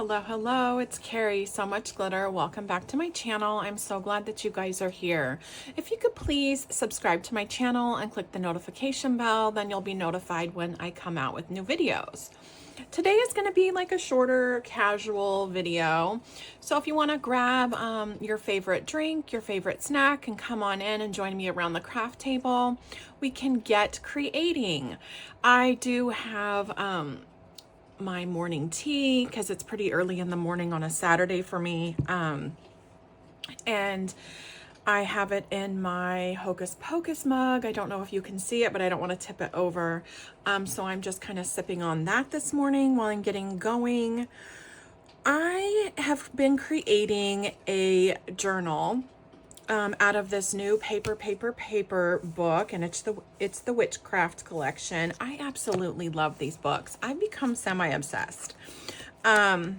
Hello, hello, it's Carrie, So Much Glitter. Welcome back to my channel. I'm so glad that you guys are here. If you could please subscribe to my channel and click the notification bell, then you'll be notified when I come out with new videos. Today is going to be like a shorter, casual video. So if you want to grab your favorite drink, your favorite snack, and come on in and join me around the craft table, we can get creating. I do have my morning tea because it's pretty early in the morning on a Saturday for me. And I have it in my Hocus Pocus mug. I don't know if you can see it, but I don't want to tip it over. So I'm just kind of sipping on that this morning while I'm getting going. I have been creating a journal out of this new paper book, and it's the Witchcraft collection. I absolutely love these books. I've become semi-obsessed. My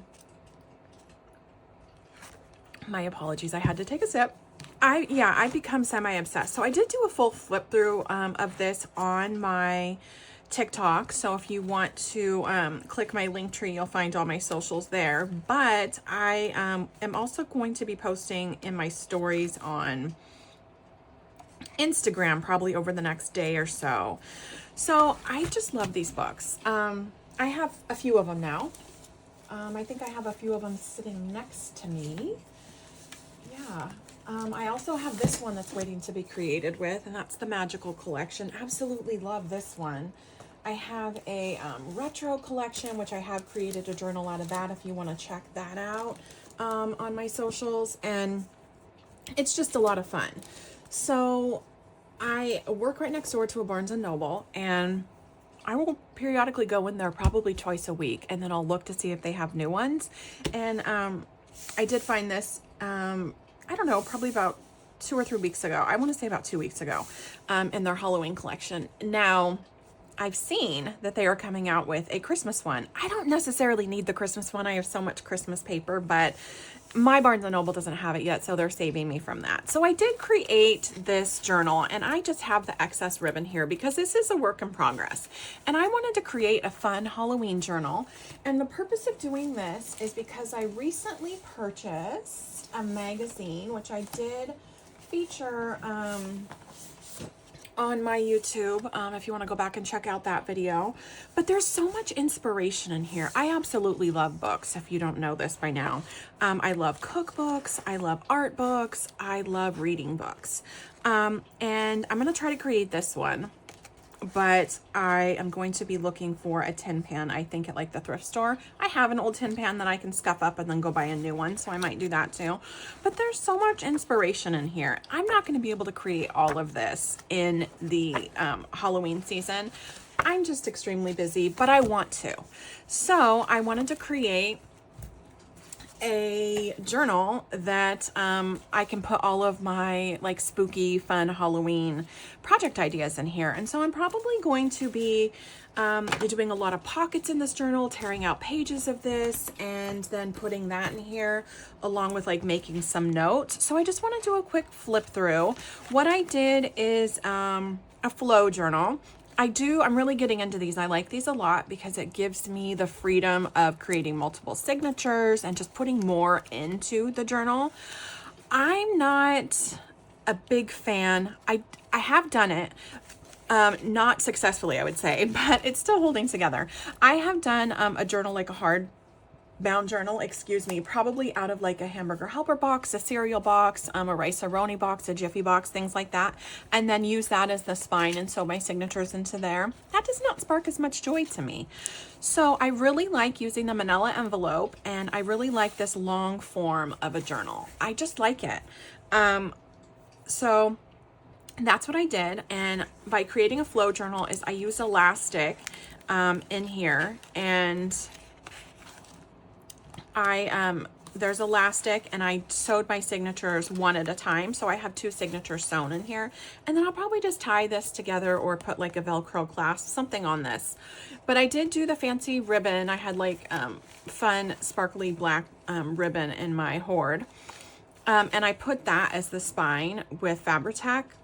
apologies, I had to take a sip. I've become semi-obsessed. So I did do a full flip through of this on my TikTok. So if you want to click my link tree, you'll find all my socials there. But I am also going to be posting in my stories on Instagram probably over the next day or so. So I just love these books. I have a few of them now. I think I have a few of them sitting next to me. Yeah. I also have this one that's waiting to be created with, and that's the Magical Collection. Absolutely love this one. I have a retro collection, which I have created a journal out of that if you want to check that out on my socials. And it's just a lot of fun. So I work right next door to a Barnes & Noble, and I will periodically go in there probably twice a week, and then I'll look to see if they have new ones. And I did find this, I don't know, probably about 2 or 3 weeks ago. I want to say about 2 weeks ago in their Halloween collection. Now, I've seen that they are coming out with a Christmas one. I don't necessarily need the Christmas one. I have so much Christmas paper, but my Barnes & Noble doesn't have it yet, so they're saving me from that. So I did create this journal, and I just have the excess ribbon here because this is a work in progress. And I wanted to create a fun Halloween journal. And the purpose of doing this is because I recently purchased a magazine, which I did feature on my YouTube, if you want to go back and check out that video. But there's so much inspiration in here. I absolutely love books, if you don't know this by now. I love cookbooks, I love art books, I love reading books. And I'm going to try to create this one, but I am going to be looking for a tin pan, I think, at like the thrift store. I have an old tin pan that I can scuff up and then go buy a new one, so I might do that too. But there's so much inspiration in here. I'm not going to be able to create all of this in the Halloween season. I'm just extremely busy, but I want to. So I wanted to create a journal that I can put all of my like spooky, fun Halloween project ideas in here. And so I'm probably going to be doing a lot of pockets in this journal, tearing out pages of this, and then putting that in here along with like making some notes. So I just want to do a quick flip through. What I did is a flow journal. I'm really getting into these. I like these a lot because it gives me the freedom of creating multiple signatures and just putting more into the journal. I'm not a big fan. I have done it, not successfully, I would say, but it's still holding together. I have done a journal, like a hard bound journal, probably out of like a Hamburger Helper box, a cereal box, a Rice-A-Roni box, a Jiffy box, things like that, and then use that as the spine and sew my signatures into there. That does not spark as much joy to me. So I really like using the manila envelope, and I really like this long form of a journal. I just like it. So that's what I did. And by creating a flow journal is I use elastic in here, and there's elastic, and I sewed my signatures one at a time. So I have 2 signatures sewn in here, and then I'll probably just tie this together or put like a Velcro clasp, something on this. But I did do the fancy ribbon. I had like fun sparkly black ribbon in my hoard. And I put that as the spine with Fabri-Tac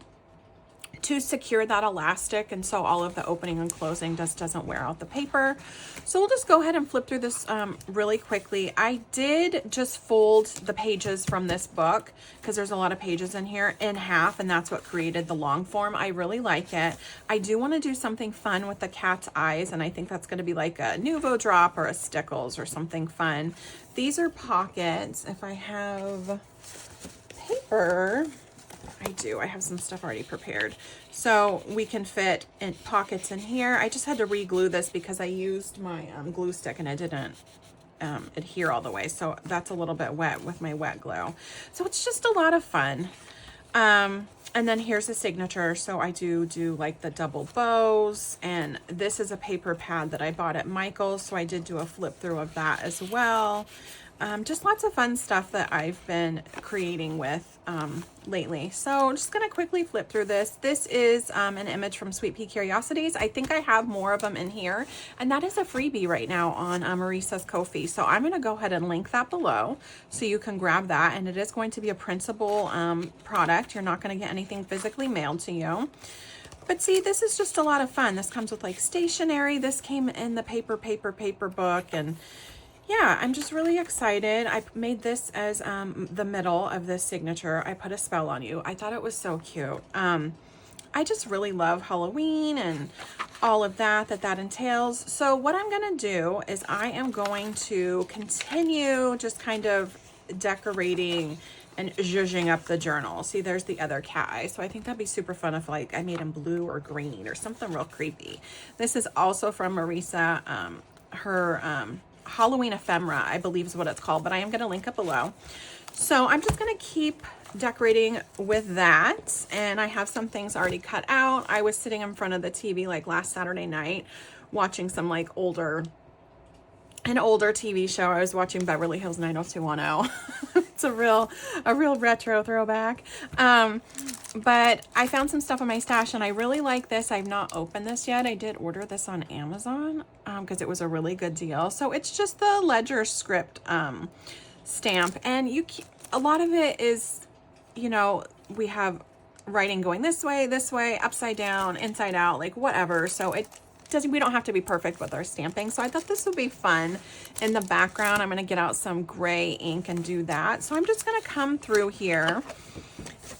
to secure that elastic, and so all of the opening and closing doesn't wear out the paper. So we'll just go ahead and flip through this really quickly. I did just fold the pages from this book, because there's a lot of pages in here, in half, and that's what created the long form. I really like it. I do want to do something fun with the cat's eyes, and I think that's going to be like a Nuvo drop or a Stickles or something fun. These are pockets. If I have paper, I do. I have some stuff already prepared. So we can fit in pockets in here. I just had to re-glue this because I used my glue stick and it didn't adhere all the way. So that's a little bit wet with my wet glue. So it's just a lot of fun. And then here's the signature. So I do like the double bows, and this is a paper pad that I bought at Michael's. So I did do a flip through of that as well. Just lots of fun stuff that I've been creating with lately. So I'm just gonna quickly flip through this. This is an image from Sweet Pea Curiosities. I think I have more of them in here, and that is a freebie right now on Marisa's Ko-fi. So I'm gonna go ahead and link that below so you can grab that, and it is going to be a printable product. You're not gonna get anything physically mailed to you. But see, this is just a lot of fun. This comes with like stationery. This came in the paper book, and yeah, I'm just really excited. I made this as the middle of this signature. I put a spell on you. I thought it was so cute. I just really love Halloween and all of that entails. So what I'm gonna do is I am going to continue just kind of decorating and zhuzhing up the journal. See, there's the other cat eye. So I think that'd be super fun if like I made him blue or green or something real creepy. This is also from Marisa, her Halloween ephemera, I believe is what it's called, but I am going to link it below. So I'm just going to keep decorating with that, and I have some things already cut out. I was sitting in front of the TV like last Saturday night watching some like an older TV show. I was watching Beverly Hills 90210. It's a real retro throwback. But I found some stuff in my stash, and I really like this. I've not opened this yet. I did order this on Amazon because it was a really good deal. So it's just the Ledger script stamp, and a lot of it is, you know, we have writing going this way, upside down, inside out, like whatever. So we don't have to be perfect with our stamping. So I thought this would be fun. In the background, I'm going to get out some gray ink and do that. So I'm just going to come through here.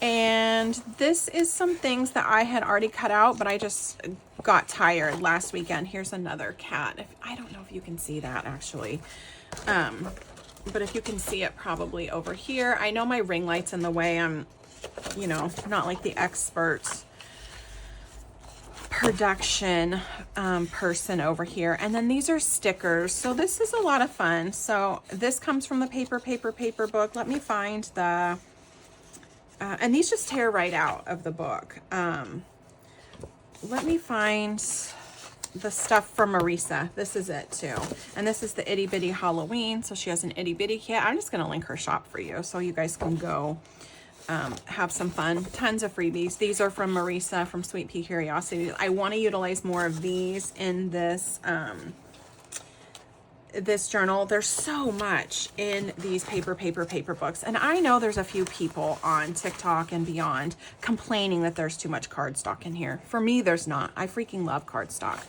And this is some things that I had already cut out, but I just got tired last weekend. Here's another cat. I don't know if you can see that actually. But if you can see it probably over here. I know my ring light's in the way. I'm, you know, not like the expert production person over here. And then these are stickers. So this is a lot of fun. So this comes from the paper book. Let me find the and these just tear right out of the book. Let me find the stuff from Marisa. This is it too. And this is the Itty Bitty Halloween. So she has an itty bitty kit. I'm just gonna link her shop for you so you guys can go have some fun. Tons of freebies. These are from Marisa from Sweet Pea Curiosity. I want to utilize more of these in this this journal. There's so much in these paper books, and I know there's a few people on TikTok and beyond complaining that there's too much cardstock in here. For me, there's not. I freaking love cardstock,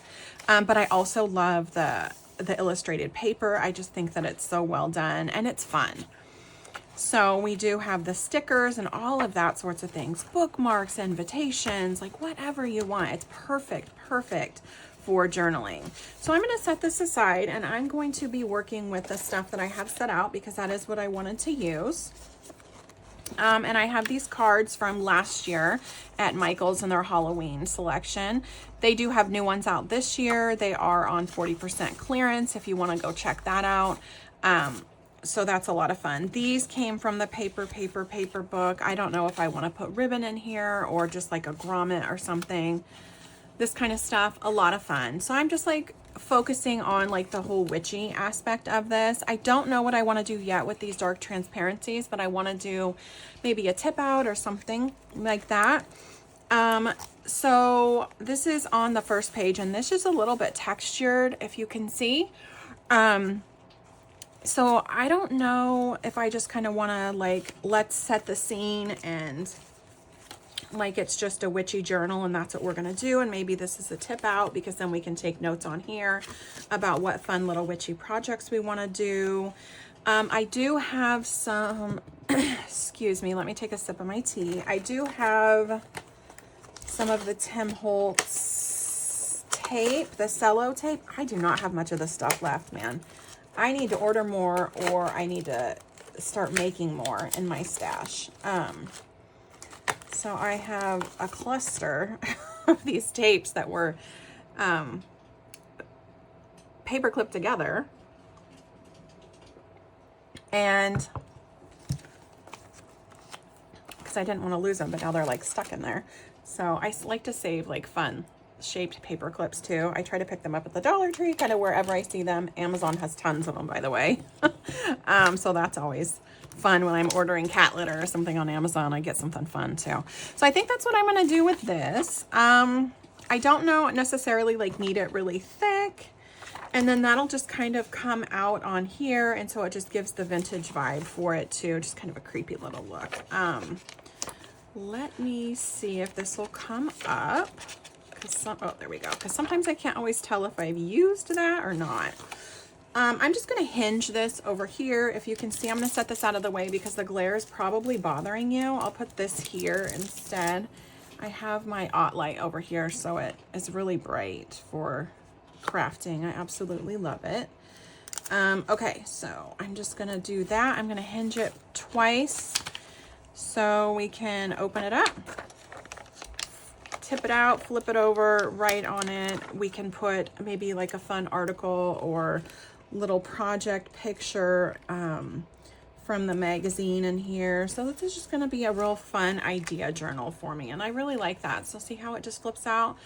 but I also love the illustrated paper. I just think that it's so well done and it's fun. So we do have the stickers and all of that sorts of things, bookmarks, invitations, like whatever you want. It's perfect for journaling. So I'm going to set this aside, and I'm going to be working with the stuff that I have set out because that is what I wanted to use. And I have these cards from last year at Michael's in their Halloween selection. They do have new ones out this year. They are on 40% clearance if you want to go check that out. So that's a lot of fun. These came from the paper book. I don't know if I want to put ribbon in here or just like a grommet or something. This kind of stuff, a lot of fun. So I'm just like focusing on like the whole witchy aspect of this. I don't know what I want to do yet with these dark transparencies, but I want to do maybe a tip out or something like that. So this is on the first page, and this is a little bit textured, if you can see. So I don't know if I just kind of want to like, let's set the scene and like it's just a witchy journal and that's what we're going to do. And maybe this is a tip out because then we can take notes on here about what fun little witchy projects we want to do. I do have some, excuse me, let me take a sip of my tea. I do have some of the Tim Holtz tape, the cello tape. I do not have much of this stuff left, man. I need to order more, or I need to start making more in my stash. So I have a cluster of these tapes that were paper clipped together, and because I didn't want to lose them, but now they're like stuck in there. So I like to save like fun shaped paper clips too. I try to pick them up at the Dollar Tree, kind of wherever I see them. Amazon has tons of them, by the way. So that's always fun when I'm ordering cat litter or something on Amazon. I get something fun too. So I think that's what I'm going to do with this. I don't know necessarily like need it really thick, and then that'll just kind of come out on here, and so it just gives the vintage vibe for it too. Just kind of a creepy little look. Let me see if this will come up. Oh, there we go. Because sometimes I can't always tell if I've used that or not. I'm just going to hinge this over here. If you can see, I'm going to set this out of the way because the glare is probably bothering you. I'll put this here instead. I have my light over here, so it is really bright for crafting. I absolutely love it. Okay, so I'm just going to do that. I'm going to hinge it twice so we can open it up. Tip it out, flip it over, write on it. We can put maybe like a fun article or little project picture from the magazine in here. So this is just going to be a real fun idea journal for me, and I really like that. So see how it just flips out?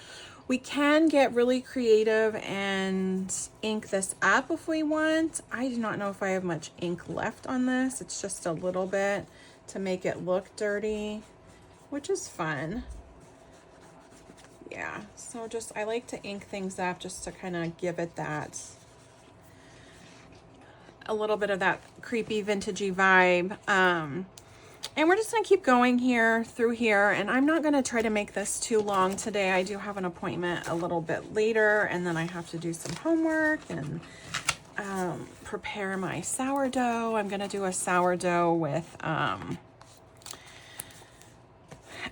We can get really creative and ink this up if we want. I do not know if I have much ink left on this. It's just a little bit to make it look dirty, which is fun. Yeah, so just, I like to ink things up just to kind of give it that, a little bit of that creepy vintagey vibe. And we're just gonna keep going here through here, and I'm not gonna try to make this too long today. I do have an appointment a little bit later, and then I have to do some homework and prepare my sourdough. I'm gonna do a sourdough with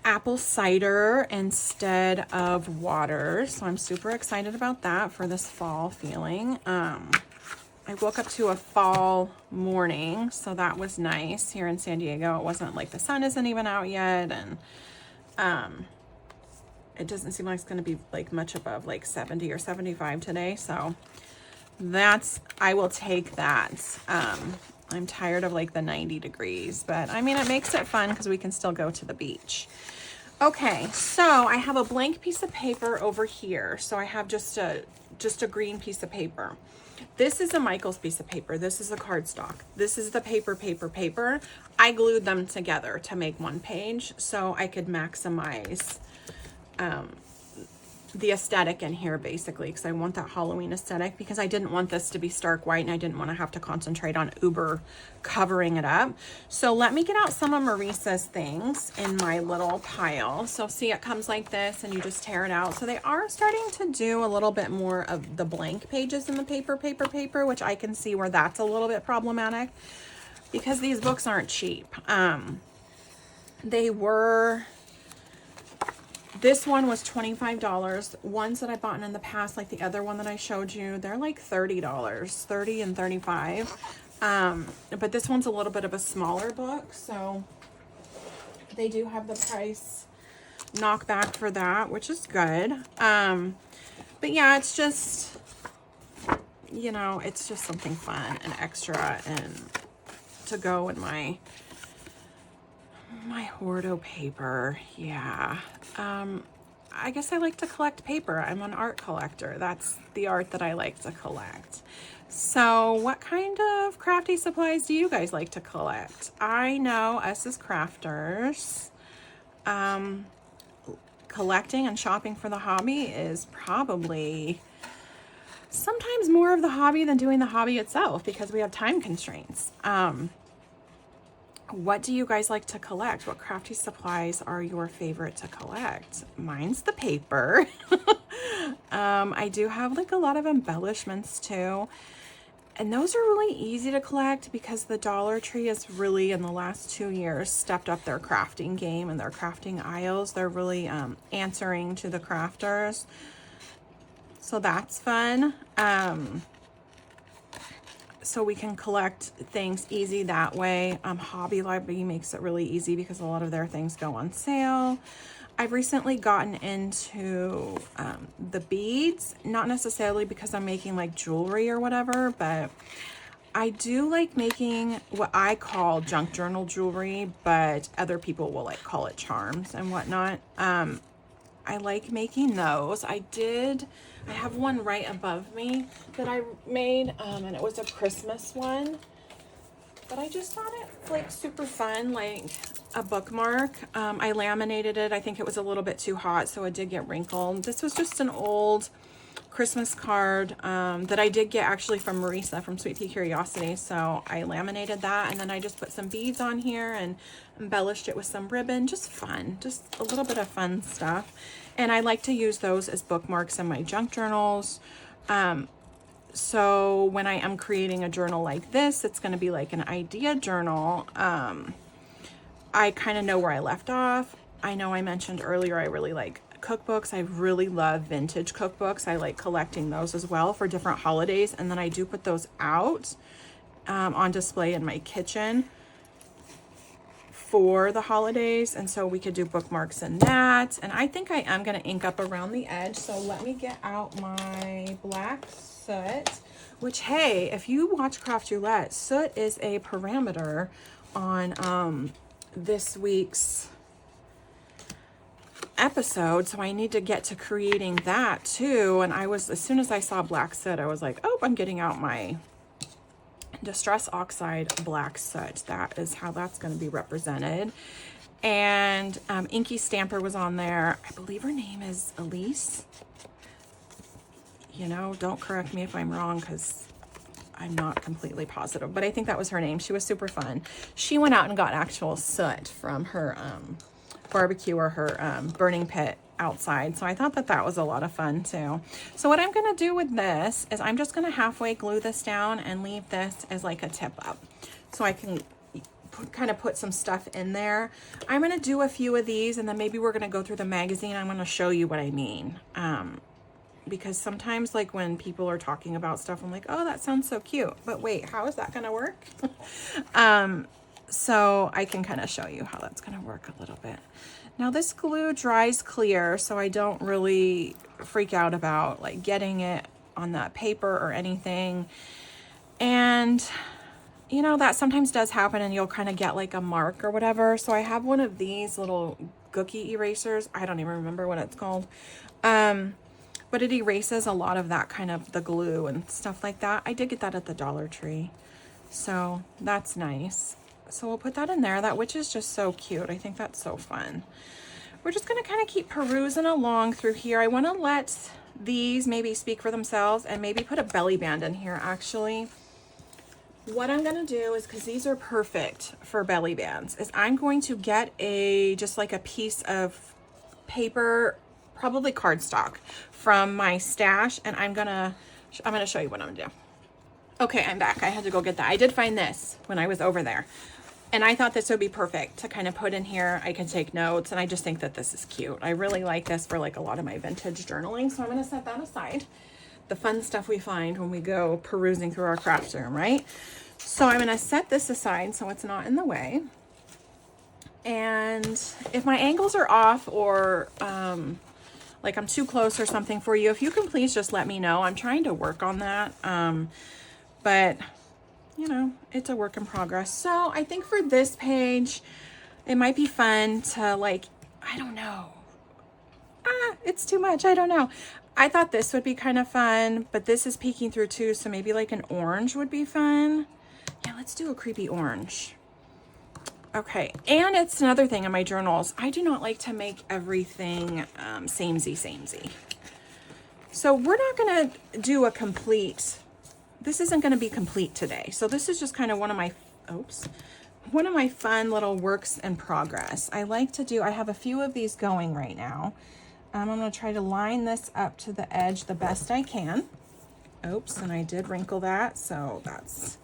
apple cider instead of water, so I'm super excited about that for this fall feeling. I woke up to a fall morning, so that was nice here in San Diego. It wasn't like the sun isn't even out yet, and it doesn't seem like it's going to be like much above like 70 or 75 today, so that's, I will take that. I'm tired of like the 90 degrees, but I mean, it makes it fun because we can still go to the beach. Okay, so I have a blank piece of paper over here. So I have just a green piece of paper. This is a Michael's piece of paper. This is a cardstock. This is the paper. I glued them together to make one page so I could maximize the aesthetic in here, basically, because I want that Halloween aesthetic, because I didn't want this to be stark white and I didn't want to have to concentrate on uber covering it up. So let me get out some of Marisa's things in my little pile. So see, it comes like this and you just tear it out. So they are starting to do a little bit more of the blank pages in the paper, which I can see where that's a little bit problematic because these books aren't cheap. They were... This one was $25. Ones that I bought in the past, like the other one that I showed you, they're like $30, $30 and $35. But this one's a little bit of a smaller book, so they do have the price knockback for that, which is good. But yeah, it's just, you know, it's just something fun and extra and to go in my Hordo paper. Yeah. I guess I like to collect paper. I'm an art collector. That's the art that I like to collect. So what kind of crafty supplies do you guys like to collect? I know us as crafters, collecting and shopping for the hobby is probably sometimes more of the hobby than doing the hobby itself because we have time constraints. What do you guys like to collect? What crafty supplies are your favorite to collect? Mine's the paper. I do have like a lot of embellishments too. And those are really easy to collect because the Dollar Tree has really, in the last 2 years, stepped up their crafting game and their crafting aisles. They're really answering to the crafters. So that's fun. So we can collect things easy that way. Hobby Lobby makes it really easy because a lot of their things go on sale. I've recently gotten into the beads, not necessarily because I'm making like jewelry or whatever, but I do like making what I call junk journal jewelry, but other people will like call it charms and whatnot. I like making those. I have one right above me that I made, and it was a Christmas one. But I just thought it like super fun, like a bookmark. I laminated it. I think it was a little bit too hot, so it did get wrinkled. This was just an old Christmas card that I did get actually from Marisa from Sweet Pea Curiosity. So I laminated that, and then I just put some beads on here and embellished it with some ribbon. Just fun, just a little bit of fun stuff. And I like to use those as bookmarks in my junk journals. So when I am creating a journal like this, it's going to be like an idea journal. I kind of know where I left off. I know I mentioned earlier I really like cookbooks. I really love vintage cookbooks. I like collecting those as well for different holidays. And then I do put those out on display in my kitchen for the holidays. And so we could do bookmarks in that. And I think I am going to ink up around the edge. So let me get out my black soot, which, hey, if you watch Craft Roulette, soot is a parameter on this week's episode, so I need to get to creating that too. And as soon as I saw black soot, I was like, oh, I'm getting out my Distress Oxide black soot. That is how that's going to be represented. And Inky Stamper was on there. I believe her name is Elise. You know, don't correct me if I'm wrong, because I'm not completely positive, but I think that was her name. She was super fun. She went out and got actual soot from her barbecue or her burning pit outside. So I thought that was a lot of fun too. So what I'm going to do with this is I'm just going to halfway glue this down and leave this as like a tip up. So I can kind of put some stuff in there. I'm going to do a few of these, and then maybe we're going to go through the magazine. I'm going to show you what I mean. Because sometimes like when people are talking about stuff, I'm like, oh, that sounds so cute, but wait, how is that going to work? So I can kind of show you how that's going to work a little bit. Now this glue dries clear, so I don't really freak out about like getting it on that paper or anything. And you know, that sometimes does happen, and you'll kind of get like a mark or whatever. So I have one of these little Gookie erasers. I don't even remember what it's called. But it erases a lot of that kind of the glue and stuff like that. I did get that at the Dollar Tree. So that's nice. So we'll put that in there. That witch is just so cute. I think that's so fun. We're just going to kind of keep perusing along through here. I want to let these maybe speak for themselves and maybe put a belly band in here actually. What I'm going to do is, because these are perfect for belly bands, is I'm going to get just like a piece of paper, probably cardstock, from my stash, and I'm gonna show you what I'm gonna do. Okay, I'm back. I had to go get that. I did find this when I was over there, and I thought this would be perfect to kind of put in here. I can take notes, and I just think that this is cute. I really like this for like a lot of my vintage journaling, so I'm gonna set that aside. The fun stuff we find when we go perusing through our craft room, right? So I'm gonna set this aside so it's not in the way. And if my angles are off, or like I'm too close or something for you, if you can please just let me know. I'm trying to work on that. But you know, it's a work in progress. So I think for this page, it might be fun to like, I don't know. It's too much. I don't know. I thought this would be kind of fun, but this is peeking through too. So maybe like an orange would be fun. Yeah, let's do a creepy orange. Okay, and it's another thing in my journals. I do not like to make everything samey. So we're not gonna do a complete, this isn't gonna be complete today. So this is just kind of one of one of my fun little works in progress. I like to do, I have a few of these going right now. I'm going to try to line this up to the edge the best I can. Oops, and I did wrinkle that, so that's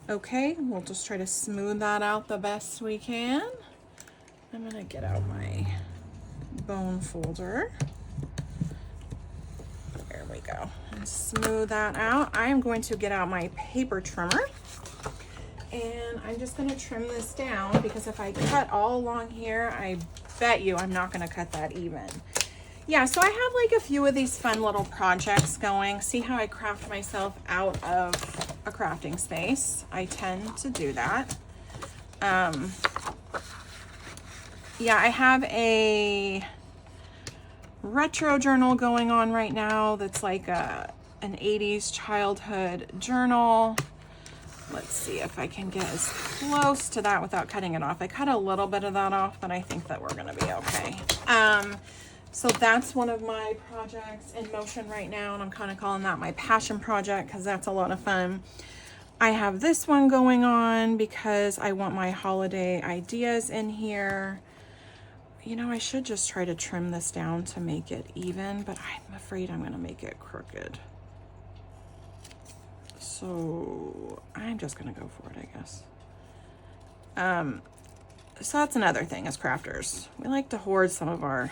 okay. We'll just try to smooth that out the best we can. I'm going to get out my bone folder. There we go. And smooth that out. I'm going to get out my paper trimmer. And I'm just going to trim this down because if I cut all along here, I bet you I'm not going to cut that even. Yeah, so I have like a few of these fun little projects going. See how I craft myself out of a crafting space? I tend to do that. Yeah, I have a retro journal going on right now that's like an 80s childhood journal. Let's see if I can get as close to that without cutting it off. I cut a little bit of that off, but I think that we're gonna be okay. So that's one of my projects in motion right now, and I'm kind of calling that my passion project because that's a lot of fun. I have this one going on because I want my holiday ideas in here. You know, I should just try to trim this down to make it even, but I'm afraid I'm gonna make it crooked. So I'm just gonna go for it, I guess. So that's another thing as crafters. We like to hoard some of our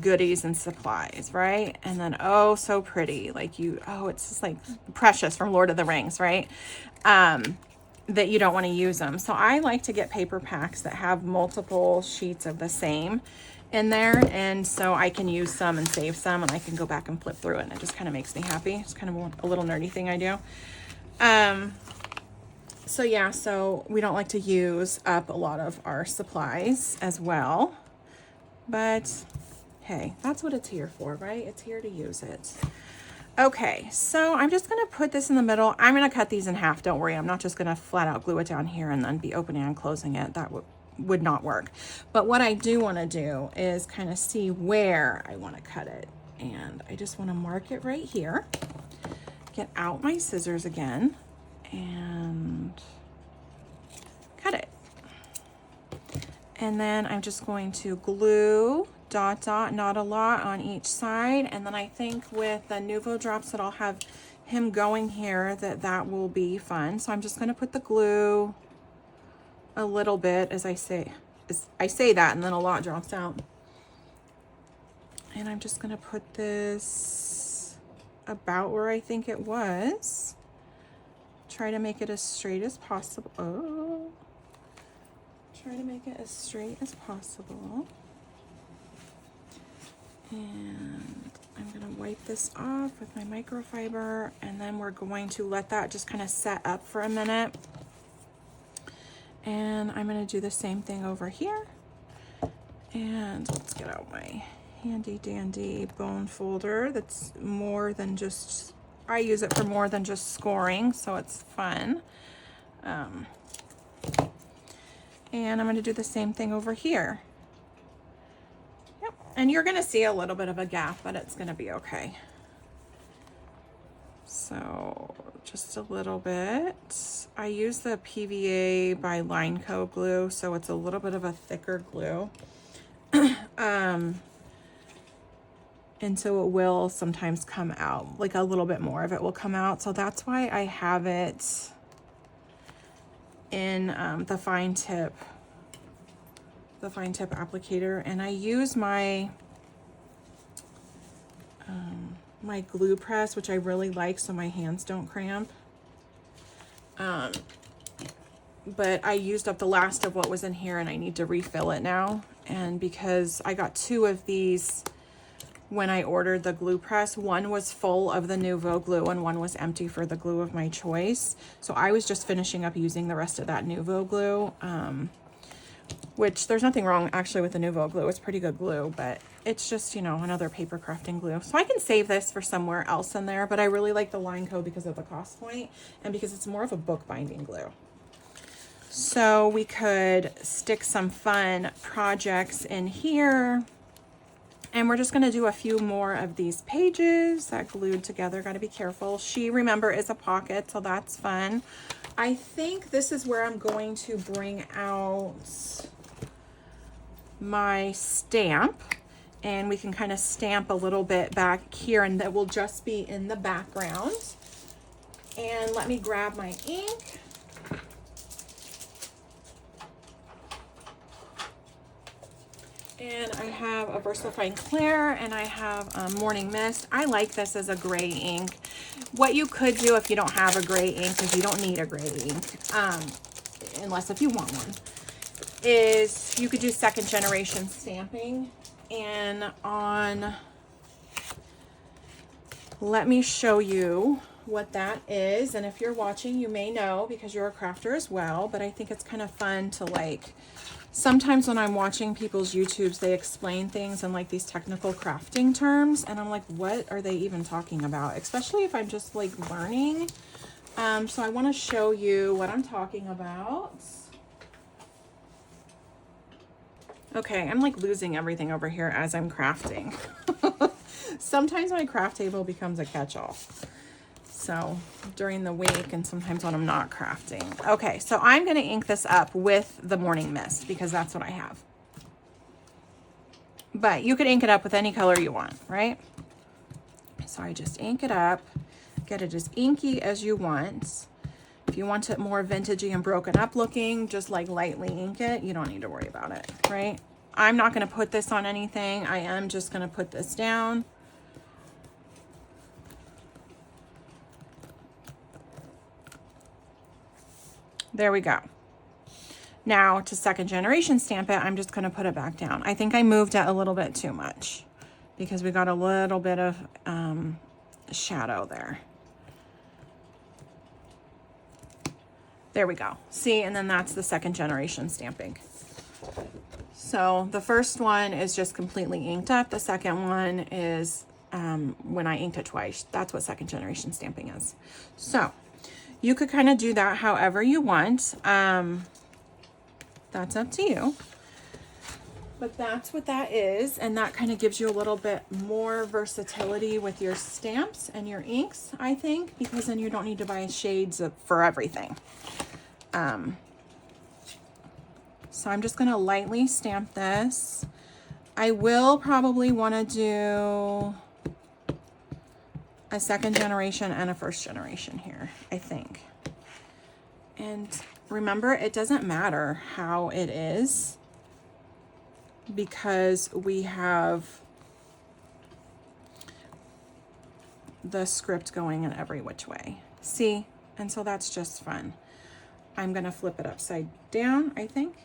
goodies and supplies, right? And then, oh, so pretty. Like it's just like precious from Lord of the Rings, right? That you don't want to use them. So I like to get paper packs that have multiple sheets of the same in there. And so I can use some and save some, and I can go back and flip through it. And it just kind of makes me happy. It's kind of a little nerdy thing I do. So yeah, so we don't like to use up a lot of our supplies as well, but hey, that's what it's here for, right? It's here to use it. Okay, so I'm just gonna put this in the middle. I'm gonna cut these in half, don't worry. I'm not just gonna flat out glue it down here and then be opening and closing it. That would not work. But what I do wanna do is kind of see where I wanna cut it. And I just wanna mark it right here. Get out my scissors again and cut it. And then I'm just going to glue dot dot, not a lot on each side. And then I think with the Nuvo drops that I'll have him going here, that will be fun. So I'm just going to put the glue a little bit as I say that, and then a lot drops out. And I'm just going to put this about where I think it was. Try to make it as straight as possible. Oh, try to make it as straight as possible. And I'm gonna wipe this off with my microfiber, and then we're going to let that just kind of set up for a minute. And I'm gonna do the same thing over here. And let's get out my handy dandy bone folder. That's more than just, I use it for more than just scoring, so it's fun. And I'm gonna do the same thing over here. Yep, and you're gonna see a little bit of a gap, but it's gonna be okay. So just a little bit. I use the PVA by Lineco glue, so it's a little bit of a thicker glue. And so it will sometimes come out, like a little bit more of it will come out. So that's why I have it in the fine tip applicator. And I use my my glue press, which I really like, so my hands don't cramp. But I used up the last of what was in here, and I need to refill it now. And because I got 2 of these when I ordered the glue press, one was full of the Nuvo glue and one was empty for the glue of my choice. So I was just finishing up using the rest of that Nuvo glue, which there's nothing wrong actually with the Nuvo glue. It's pretty good glue, but it's just, you know, another paper crafting glue. So I can save this for somewhere else in there, but I really like the Lineco because of the cost point and because it's more of a bookbinding glue. So we could stick some fun projects in here. And we're just going to do a few more of these pages that glued together. Got to be careful. She, remember, is a pocket, so that's fun. I think this is where I'm going to bring out my stamp, and we can kind of stamp a little bit back here, and that will just be in the background. And let me grab my ink. And I have a VersaFine Clear, and I have Morning Mist. I like this as a gray ink. What you could do if you don't have a gray ink, because you don't need a gray ink, unless if you want one, is you could do second generation stamping. And let me show you what that is. And if you're watching, you may know because you're a crafter as well, but I think it's kind of fun to like, sometimes when I'm watching people's YouTubes, they explain things in like these technical crafting terms, and I'm like, what are they even talking about? Especially if I'm just like learning. So I want to show you what I'm talking about. Okay, I'm like losing everything over here as I'm crafting. Sometimes my craft table becomes a catch-all. So during the week and sometimes when I'm not crafting. Okay, so I'm going to ink this up with the Morning Mist because that's what I have. But you could ink it up with any color you want, right? So I just ink it up, get it as inky as you want. If you want it more vintagey and broken up looking, just like lightly ink it. You don't need to worry about it, right? I'm not going to put this on anything. I am just going to put this down. There we go. Now to second generation stamp it, I'm just going to put it back down. I think I moved it a little bit too much because we got a little bit of shadow there. There we go. See, and then that's the second generation stamping. So the first one is just completely inked up. The second one is when I inked it twice. That's what second generation stamping is. So you could kind of do that however you want. That's up to you. But that's what that is. And that kind of gives you a little bit more versatility with your stamps and your inks, I think, because then you don't need to buy shades for everything. So I'm just going to lightly stamp this. I will probably want to do a second generation and a first generation here, I think. And remember, it doesn't matter how it is because we have the script going in every which way. See? And so that's just fun. I'm going to flip it upside down, I think.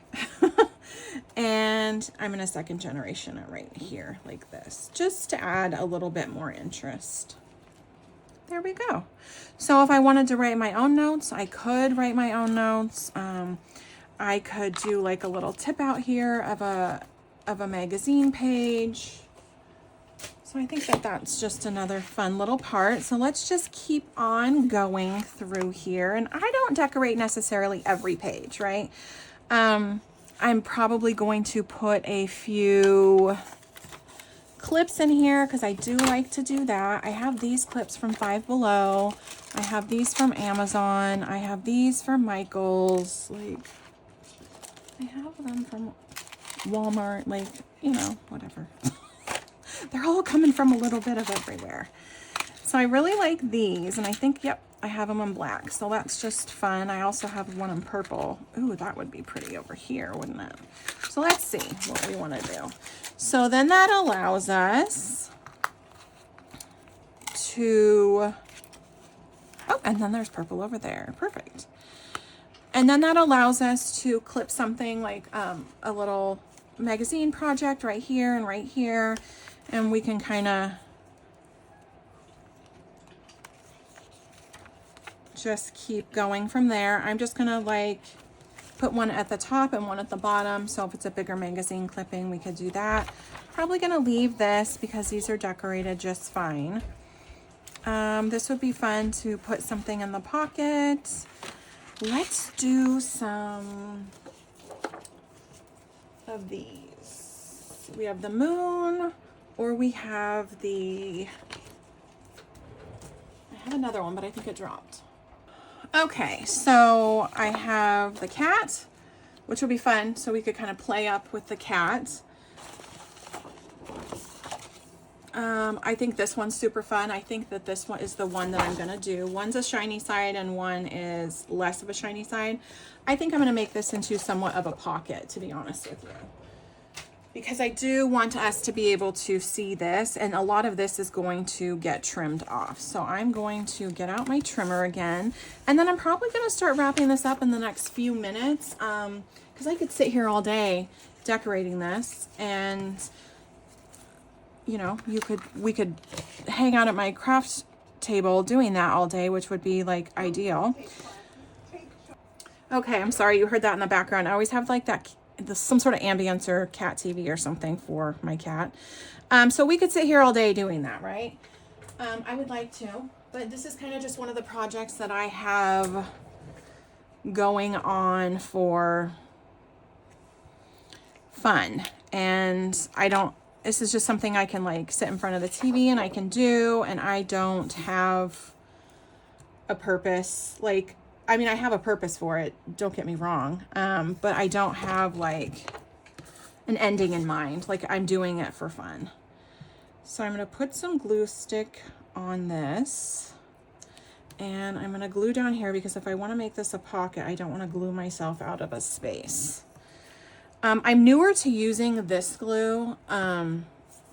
And I'm going to second generation it right here like this, just to add a little bit more interest. There we go. So if I wanted to write my own notes, I could write my own notes. I could do like a little tip out here of a magazine page. So I think that that's just another fun little part. So let's just keep on going through here. And I don't decorate necessarily every page, right? I'm probably going to put a few clips in here because I do like to do that. I have these clips from Five Below. I have these from Amazon. I have these from Michael's. Like, I have them from Walmart, like, you know, whatever. They're all coming from a little bit of everywhere. So I really like these, and I think, yep, I have them in black. So that's just fun. I also have one in purple. Ooh, that would be pretty over here, wouldn't it? So let's see what we want to do. So then that allows us to, oh, and then there's purple over there. Perfect. And then that allows us to clip something like a little magazine project right here and right here. And we can kind of just keep going from there. I'm just gonna like put one at the top and one at the bottom. So if it's a bigger magazine clipping, we could do that. Probably gonna leave this because these are decorated just fine. This would be fun to put something in the pocket. Let's do some of these. We have the moon, or we have the, I have another one, but I think it dropped. Okay, so I have the cat, which will be fun. So we could kind of play up with the cat. I think this one's super fun. I think that this one is the one that I'm gonna do. One's a shiny side and one is less of a shiny side. I think I'm gonna make this into somewhat of a pocket, to be honest with you, because I do want us to be able to see this, and a lot of this is going to get trimmed off. So I'm going to get out my trimmer again, and then I'm probably gonna start wrapping this up in the next few minutes, because I could sit here all day decorating this, and you know, we could hang out at my craft table doing that all day, which would be like ideal. Okay, I'm sorry you heard that in the background. I always have like that, some sort of ambience or cat TV or something for my cat. So we could sit here all day doing that, right? I would like to, but this is kind of just one of the projects that I have going on for fun, and this is just something I can like sit in front of the TV and I can do, and I don't have a purpose. Like, I mean, I have a purpose for it, don't get me wrong, but I don't have like an ending in mind. Like, I'm doing it for fun. So I'm going to put some glue stick on this, and I'm going to glue down here, because if I want to make this a pocket, I don't want to glue myself out of a space. I'm newer to using this glue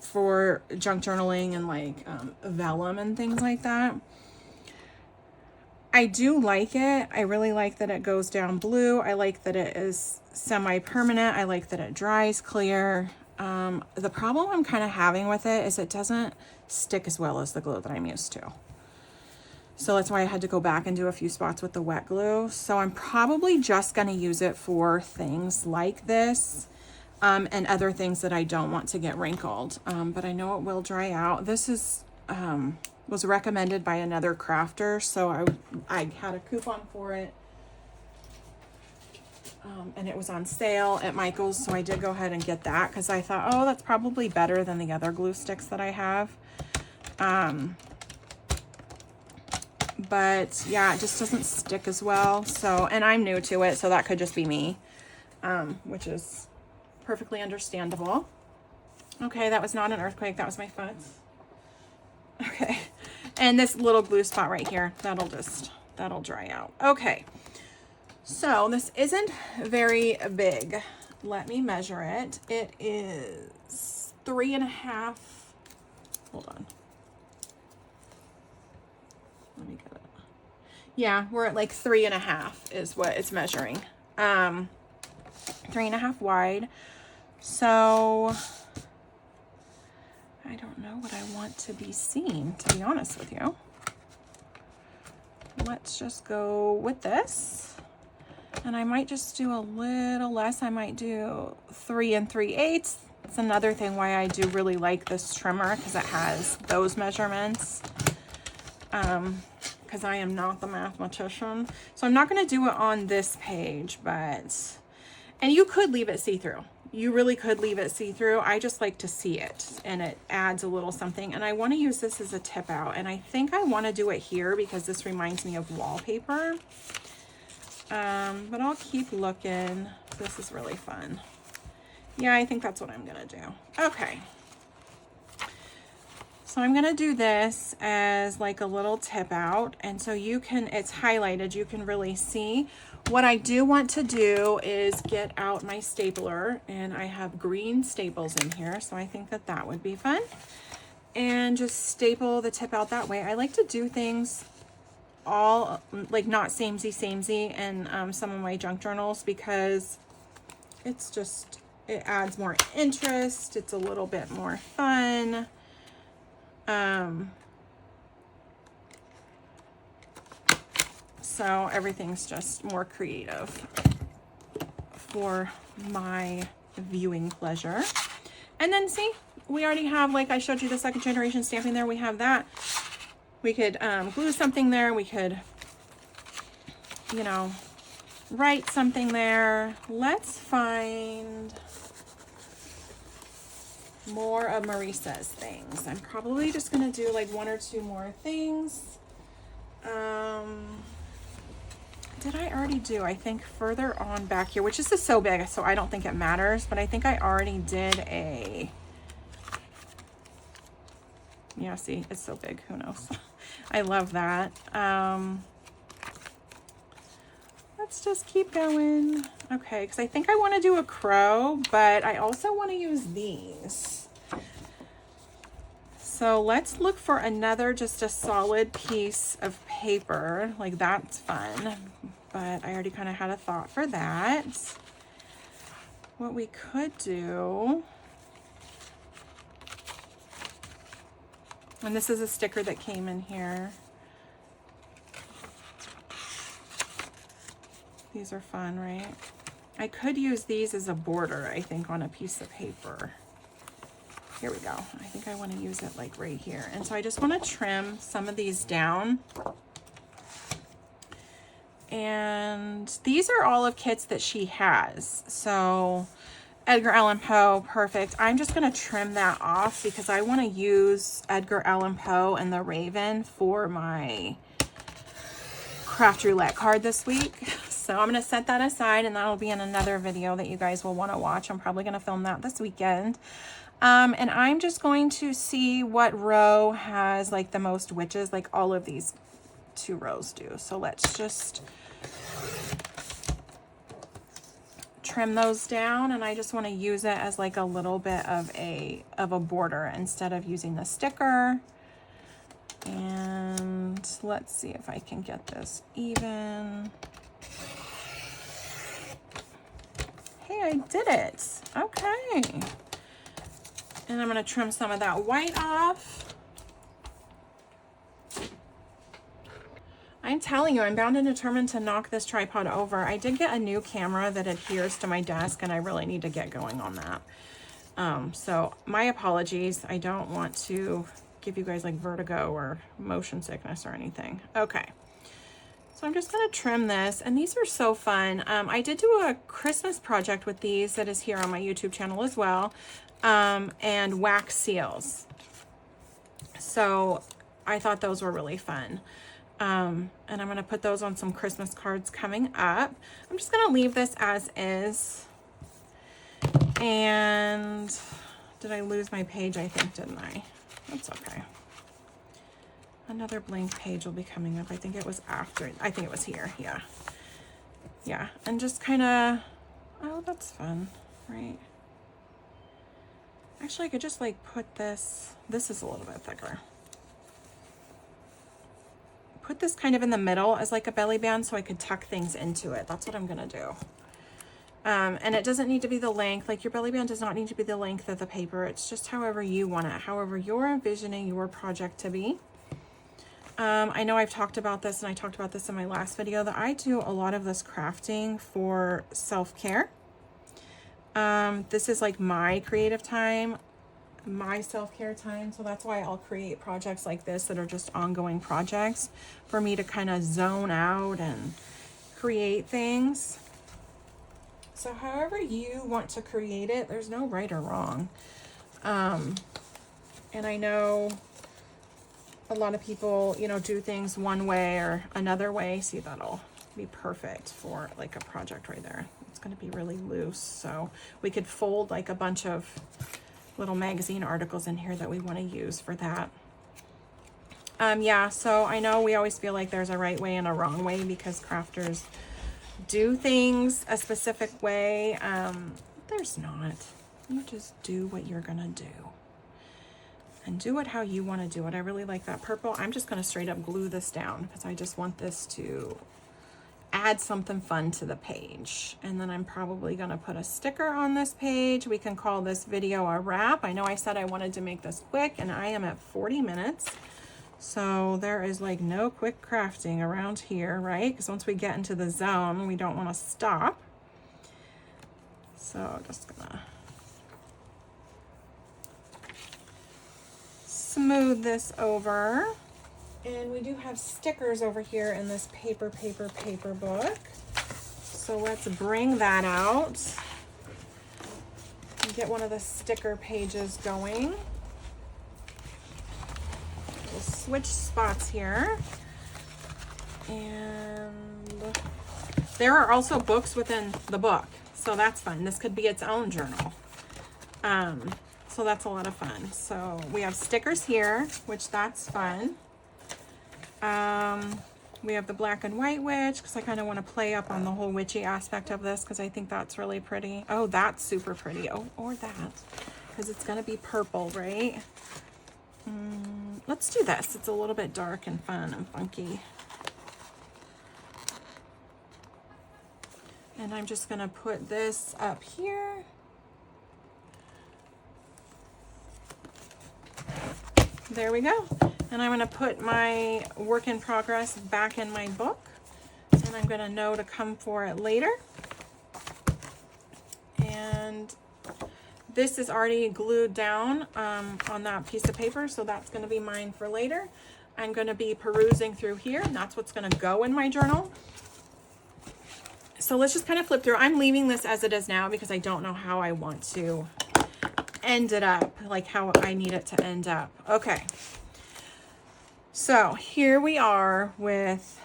for junk journaling and like vellum and things like that. I do like it. I really like that it goes down blue. I like that it is semi-permanent. I like that it dries clear. The problem I'm kind of having with it is it doesn't stick as well as the glue that I'm used to. So that's why I had to go back and do a few spots with the wet glue. So I'm probably just going to use it for things like this and other things that I don't want to get wrinkled. But I know it will dry out. This is was recommended by another crafter, so I had a coupon for it. And it was on sale at Michael's, so I did go ahead and get that, because I thought, oh, that's probably better than the other glue sticks that I have. But yeah, it just doesn't stick as well. So, and I'm new to it, so that could just be me, which is perfectly understandable. Okay, that was not an earthquake, that was my foot. Okay, and this little glue spot right here, that'll dry out. Okay, so this isn't very big. Let me measure it. It is 3.5, hold on. Let me get it. Yeah, we're at like 3.5 is what it's measuring. 3.5 wide. So I don't know what I want to be seen, to be honest with you. Let's just go with this. And I might just do a little less. I might do 3 3/8. That's another thing why I do really like this trimmer, because it has those measurements. Because I am not the mathematician. So I'm not going to do it on this page, but, and you could leave it see-through. You really could leave it see-through. I just like to see it, and it adds a little something. And I want to use this as a tip out, and I think I want to do it here because this reminds me of wallpaper. But I'll keep looking. This is really fun. Yeah, I think that's what I'm going to do. Okay. So I'm going to do this as like a little tip out. And so you can, it's highlighted, you can really see. What I do want to do is get out my stapler, and I have green staples in here. So I think that that would be fun. And just staple the tip out that way. I like to do things all like not samey in some of my junk journals, because it's just, it adds more interest. It's a little bit more fun. So everything's just more creative for my viewing pleasure. And then see, we already have, like I showed you the second generation stamping there. We have that. We could glue something there. We could, you know, write something there. Let's find more of Marisa's things. I'm probably just gonna do like 1 or 2 more things. did I already do? I think further on back here, which this is so big, so I don't think it matters, but I think I already did a, yeah, see, it's so big, who knows? I love that. Let's just keep going. Okay, because I think I want to do a crow, but I also want to use these. So let's look for another, just a solid piece of paper. Like, that's fun, but I already kind of had a thought for that. What we could do, and this is a sticker that came in here. These are fun, right? I could use these as a border, I think, on a piece of paper. Here we go. I think I want to use it like right here. And so I just want to trim some of these down. And these are all of kits that she has. So Edgar Allan Poe, perfect. I'm just going to trim that off because I want to use Edgar Allan Poe and the Raven for my craft roulette card this week. So I'm going to set that aside, and that'll be in another video that you guys will want to watch. I'm probably going to film that this weekend. And I'm just going to see what row has like the most witches, like all of these 2 rows do. So let's just trim those down, and I just want to use it as like a little bit of a border instead of using the sticker. And let's see if I can get this even. Hey, I did it. Okay. And I'm going to trim some of that white off. I'm telling you, I'm bound and determined to knock this tripod over. I did get a new camera that adheres to my desk, and I really need to get going on that. So my apologies. I don't want to give you guys like vertigo or motion sickness or anything. Okay. So I'm just going to trim this, and these are so fun. I did do a Christmas project with these that is here on my YouTube channel as well. And wax seals. So I thought those were really fun. And I'm going to put those on some Christmas cards coming up. I'm just going to leave this as is. And did I lose my page? I think, didn't I? That's okay. Another blank page will be coming up. I think it was after. I think it was here. Yeah. Yeah. And just kind of, oh, that's fun, right? Actually, I could just like put this is a little bit thicker. Put this kind of in the middle as like a belly band so I could tuck things into it. That's what I'm gonna do. And it doesn't need to be the length, like your belly band does not need to be the length of the paper. It's just however you want it, however you're envisioning your project to be. I know I've talked about this, and I talked about this in my last video, that I do a lot of this crafting for self-care. This is like my creative time, my self-care time. So that's why I'll create projects like this that are just ongoing projects for me to kind of zone out and create things. So however you want to create it, there's no right or wrong. And I know a lot of people, you know, do things one way or another way. See, that'll be perfect for like a project right there. It's going to be really loose, so we could fold like a bunch of little magazine articles in here that we want to use for that. Yeah, so I know we always feel like there's a right way and a wrong way because crafters do things a specific way. There's not. You just do what you're gonna do and do it how you want to do it. I really like that purple. I'm just going to straight up glue this down because I just want this to add something fun to the page. And then I'm probably going to put a sticker on this page. We can call this video a wrap. I know I said I wanted to make this quick, and I am at 40 minutes. So there is like no quick crafting around here, right? Because once we get into the zone, we don't want to stop. So just gonna smooth this over. And we do have stickers over here in this paper book. So let's bring that out and get one of the sticker pages going. We'll switch spots here. And There are also books within the book, so that's fun. This could be its own journal. So that's a lot of fun. So we have stickers here, which that's fun. We have the black and white witch, because I kind of want to play up on the whole witchy aspect of this, because I think that's really pretty. Oh, that's super pretty. Oh, or that, because it's going to be purple, right? Let's do this. It's a little bit dark and fun and funky. And I'm just going to put this up here. There we go. And I'm going to put my work in progress back in my book. And I'm going to know to come for it later. And this is already glued down on that piece of paper, so that's going to be mine for later. I'm going to be perusing through here, and that's what's going to go in my journal. So let's just kind of flip through. I'm leaving this as it is now because I don't know how I want to end it up, like how I need it to end up. Okay. So here we are with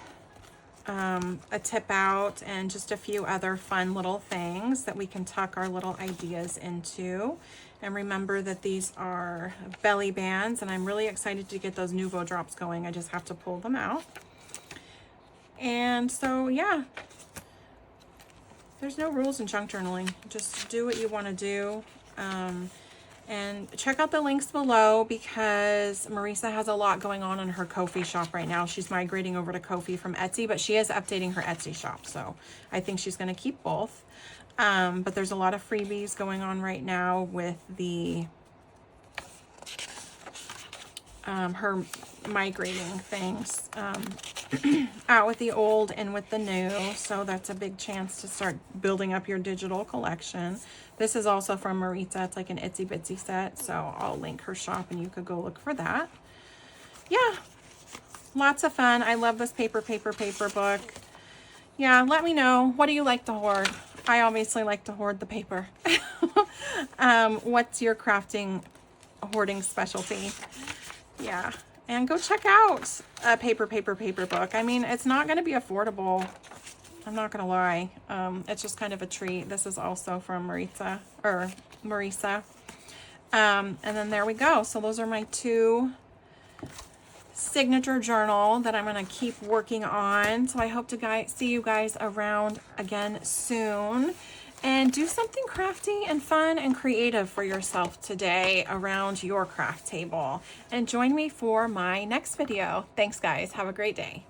a tip out and just a few other fun little things that we can tuck our little ideas into. And remember that these are belly bands, and I'm really excited to get those Nuvo drops going. I just have to pull them out. And so, yeah, there's no rules in junk journaling. Just do what you want to do. And check out the links below, because Marisa has a lot going on in her Ko-fi shop right now. She's migrating over to Ko-fi from Etsy, but she is updating her Etsy shop. So I think she's going to keep both. But there's a lot of freebies going on right now with the her migrating things out with the old and with the new. So that's a big chance to start building up your digital collection. This is also from Marisa. It's like an itsy bitsy set. So I'll link her shop and you could go look for that. Yeah, lots of fun. I love this paper book. Yeah, let me know. What do you like to hoard? I obviously like to hoard the paper. What's your crafting hoarding specialty? Yeah, and go check out a paper book. I mean, it's not going to be affordable. I'm not going to lie. It's just kind of a treat. This is also from Marisa. And then there we go. So those are my two signature journal that I'm going to keep working on. So I hope to see you guys around again soon. And do something crafty and fun and creative for yourself today around your craft table. And join me for my next video. Thanks, guys. Have a great day.